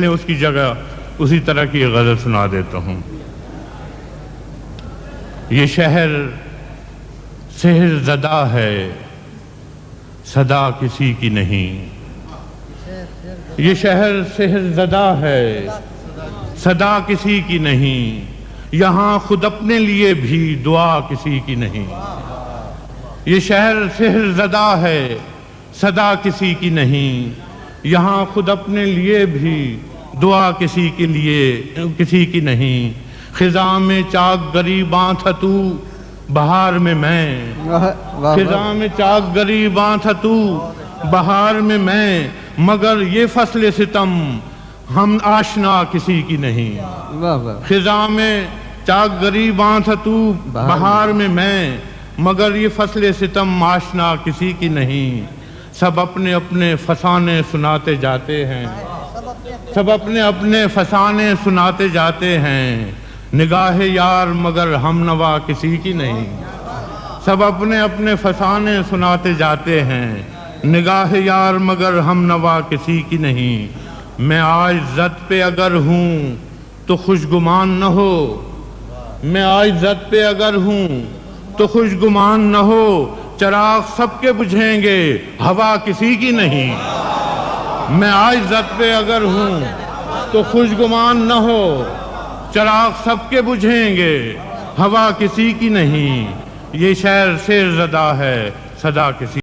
اس کی جگہ اسی طرح کی غزل سنا دیتا ہوں۔ یہ شہر سحر زدہ ہے، صدا کسی کی نہیں۔ یہ شہر سحر زدہ ہے، صدا کسی کی نہیں۔ یہاں خود اپنے لیے بھی دعا کسی کی نہیں۔ یہ شہر سحر زدہ ہے، صدا کسی کی نہیں۔ یہاں خود اپنے لیے بھی دعا کسی کی نہیں۔ خزاں میں چاک گریباں تھا تو، بہار میں میں۔ خزاں میں چاک گریباں تھا تو، بہار میں میں۔ مگر یہ فصل ستم ہم آشنا کسی کی نہیں۔ خزاں میں چاک گریباں تھا تو، بہار میں میں۔ مگر یہ فصل ستم آشنا کسی کی نہیں۔ سب اپنے اپنے فسانے سناتے جاتے ہیں، سب اپنے اپنے فسانے سناتے جاتے ہیں۔ نگاہ یار مگر ہم نوا کسی کی نہیں۔ سب اپنے اپنے فسانے سناتے جاتے ہیں۔ نگاہ یار مگر ہم نوا کسی کی نہیں۔ میں آج زد پہ اگر ہوں تو خوش گمان نہ ہو۔ میں آج زد پہ اگر ہوں تو خوش گمان نہ ہو۔ چراغ سب کے بجھیں گے، ہوا کسی کی نہیں۔ میں آج زد پہ اگر ہوں تو خوش گمان نہ ہو۔ چراغ سب کے بجھیں گے، ہوا کسی کی نہیں۔ یہ شہر سحر زدہ ہے، صدا کسی